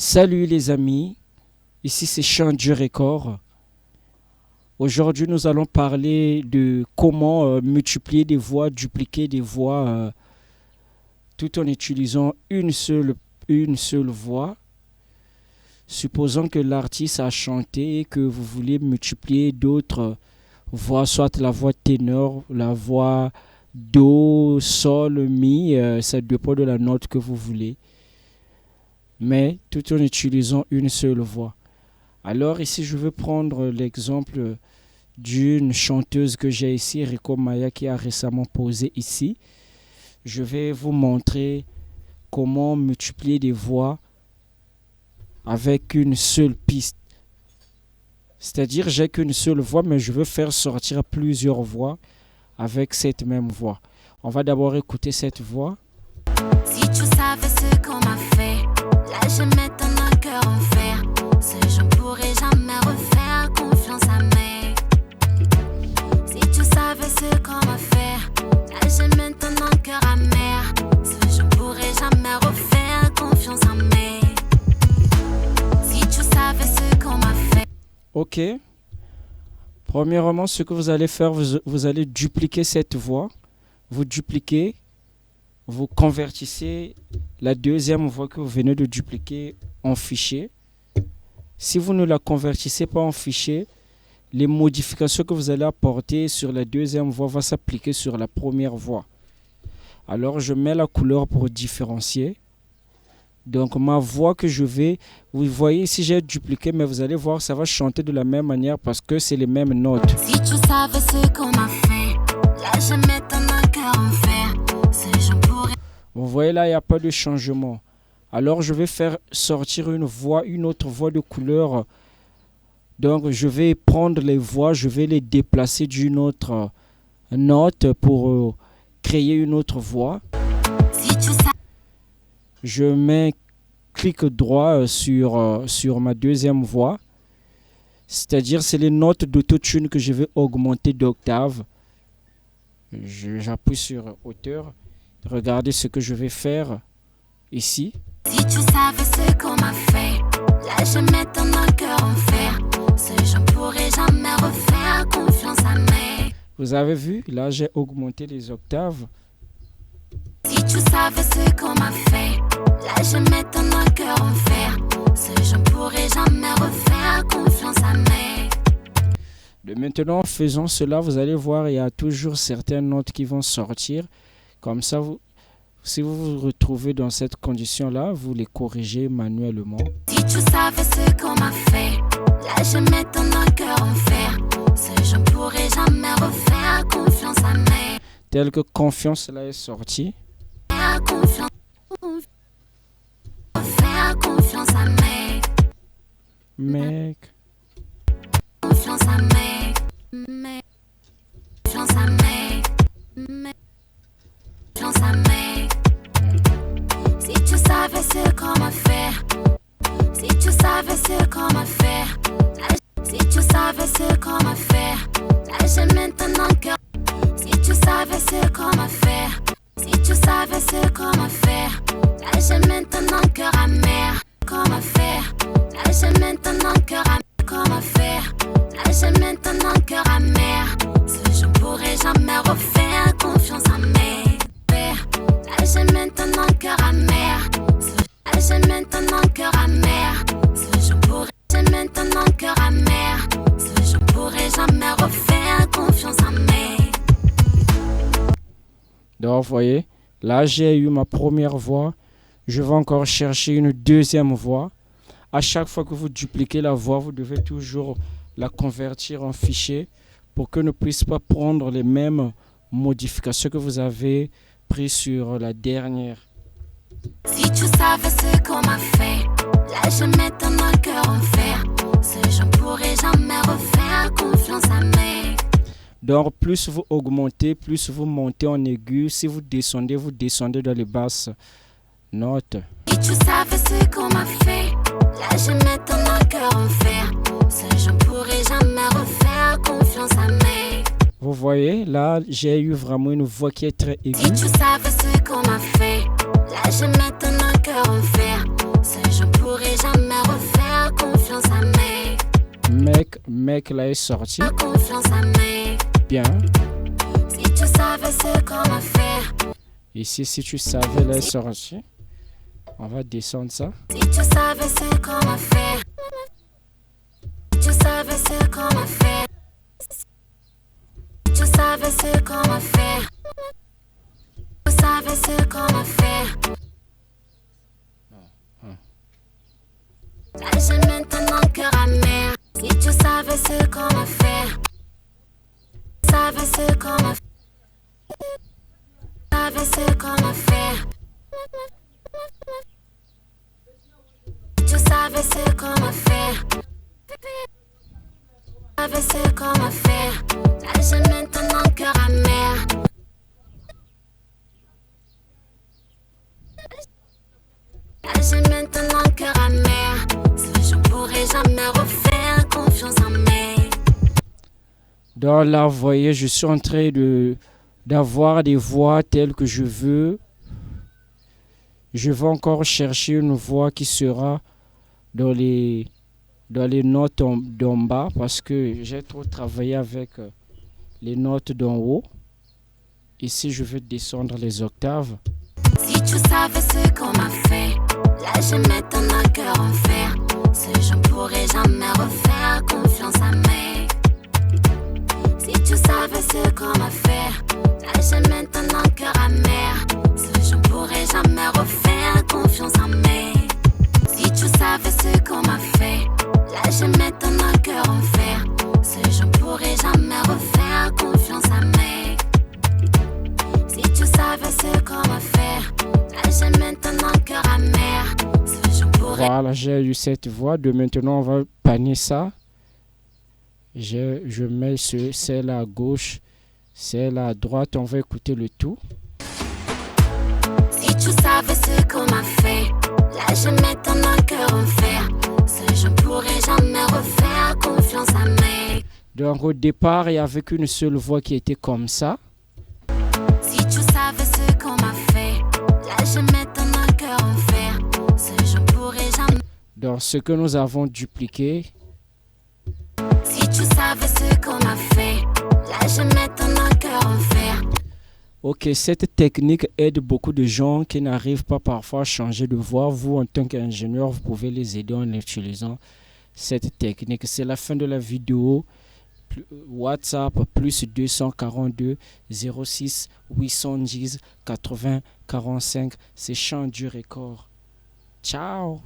Salut les amis, ici c'est Chant du Record. Aujourd'hui nous allons parler de comment multiplier des voix, dupliquer des voix tout en utilisant une seule voix. Supposons que l'artiste a chanté et que vous voulez multiplier d'autres voix, soit la voix ténor, la voix do, sol, mi, ça dépend de la note que vous voulez, mais tout en utilisant une seule voix. Alors ici, je vais prendre l'exemple d'une chanteuse que j'ai ici, Rico Maya, qui a récemment posé ici. Je vais vous montrer comment multiplier des voix avec une seule piste. C'est-à-dire, j'ai qu'une seule voix, mais je veux faire sortir plusieurs voix avec cette même voix. On va d'abord écouter cette voix. Si tu savais ce qu'on m'a fait, là je mets ton cœur en fer. Ce je ne pourrai jamais refaire confiance à mes. Si tu savais ce qu'on m'a fait, là je mets ton cœur amer. Ce je ne pourrai jamais refaire confiance à mes. Si tu savais ce qu'on m'a fait. Ok. Premièrement, ce que vous allez faire, vous allez dupliquer cette voix. Vous dupliquez, vous convertissez la deuxième voix que vous venez de dupliquer en fichier. Si vous ne la convertissez pas en fichier, les modifications que vous allez apporter sur la deuxième voix vont s'appliquer sur la première voix. Alors, je mets la couleur pour différencier. Donc, ma voix que je vais, vous voyez ici, j'ai dupliqué, mais vous allez voir, ça va chanter de la même manière parce que c'est les mêmes notes. Si tu savais ce qu'on m'a fait, là je mets ton cœur en fer. Ce je ne pourrai. Vous voyez là, il n'y a pas de changement. Alors, je vais faire sortir une autre voix de couleur. Donc, je vais prendre les voix, je vais les déplacer d'une autre note pour créer une autre voix. Si tu savais. Je mets clic droit sur ma deuxième voix. C'est-à-dire, c'est les notes d'autotune que je vais augmenter d'octave. J'appuie sur hauteur. Regardez ce que je vais faire ici. Si tu savais ce qu'on m'a fait, là je mets ton cœur en fer. Ce je ne pourrai jamais refaire confiance à mes. Vous avez vu, là j'ai augmenté les octaves. Si tu savais ce qu'on m'a fait, là je mets ton cœur en fer. Ce je ne pourrai jamais refaire confiance à mes. De maintenant, en faisant cela, vous allez voir, il y a toujours certaines notes qui vont sortir. Comme ça, si vous vous retrouvez dans cette condition-là, vous les corrigez manuellement. Si tu savais ce qu'on m'a fait, là je mets ton cœur en fer. Ce je ne pourrai jamais refaire confiance à mes. Tel que confiance, là est sorti. Faire confiance à mes. Mec. Confiance à mes. Confiance à mes. Confiance à mes. Si tu savais ce qu'on m'a fait. Si tu savais ce qu'on m'a fait. Si tu savais ce qu'on m'a fait. Là je mets ton cœur. Si tu savais ce qu'on m'a fait. Si tu savais ce qu'on m'a fait. Là je mets ton cœur amer. Qu'on m'a fait. Là je mets ton cœur amer. Qu'on m'a fait. Là je mets ton cœur amer. Ce je ne pourrai jamais refaire confiance à mes. Là je mets ton cœur amer. Là je mets ton cœur amer. Ce je pourrai jamais ton cœur amer. Ce je pourrai jamais refaire confiance à mes. Donc, vous voyez, là j'ai eu ma première voix. Je vais encore chercher une deuxième voix. À chaque fois que vous dupliquez la voix, vous devez toujours la convertir en fichier pour que ne puisse pas prendre les mêmes modifications que vous avez prises sur la dernière. Si tu savais ce qu'on m'a fait, là je mets ton cœur en fer. Ce je ne pourrai jamais refaire confiance à mes. Donc, plus vous augmentez, plus vous montez en aigu. Si vous descendez dans les basses notes. Si tu savais ce qu'on m'a fait, là je mets ton cœur en fer. Ce je ne pourrai jamais refaire confiance à mes. Vous voyez, là, j'ai eu vraiment une voix qui est très aiguë. Si tu savais ce qu'on m'a fait, là je mets ton cœur en fer. Ce je ne pourrai jamais mec là est sorti. Confiance à mec. Bien. Si tu savais ce qu'on va faire. Ici, si tu savais là est sorti. On va descendre ça. Si tu savais ce qu'on va faire. Si tu savais ce qu'on va faire. Si tu savais ce qu'on va faire. Si tu savais ce qu'on va faire. Là j'ai maintenant le cœur amer. Si tu savais ce qu'on va faire. Si tu savais ce qu'on va faire. Si tu savais ce qu'on va faire. Si tu savais ce qu'on va faire. Si tu savais ce qu'on va faire. Là j'ai maintenant le cœur amer. Là j'ai maintenant le cœur amer. Je ne pourrai jamais refaire confiance en mec. Donc là, vous voyez, je suis en train d'avoir des voix telles que je veux. Je vais encore chercher une voix qui sera dans les notes d'en bas parce que j'ai trop travaillé avec les notes d'en haut. Ici, je vais descendre les octaves. Si tu savais ce qu'on m'a fait, là je mets ton cœur en fer. Je ne pourrai jamais refaire confiance à mec. Si tu savais ce qu'on m'a fait, là je mets ton cœur amer. Je ne pourrai jamais refaire confiance en mec. Si tu savais ce qu'on m'a fait, là je mets ton cœur en fer. Je ne pourrai jamais refaire confiance à mec. Si tu savais ce qu'on m'a fait, là je mets ton cœur amer. Voilà, j'ai eu cette voix. De maintenant, on va panier ça. Je mets celle à gauche, celle à droite. On va écouter le tout. Si tu savais ce qu'on m'a fait, là je mets ton cœur en fer. Je ne pourrai jamais refaire confiance à mec. Donc au départ, il y avait qu'une seule voix qui était comme ça. Si tu savais ce qu'on m'a fait, là je mets ton cœur en fer. Je ne pourrai jamais. Donc ce que nous avons dupliqué. Si tu savais ce qu'on m'a fait, là je mets ton cœur en fer. Ok, cette technique aide beaucoup de gens qui n'arrivent pas parfois à changer de voix. Vous, en tant qu'ingénieur, vous pouvez les aider en utilisant cette technique. C'est la fin de la vidéo. WhatsApp plus 242 06 810 80 45. C'est Chant du Record. Ciao.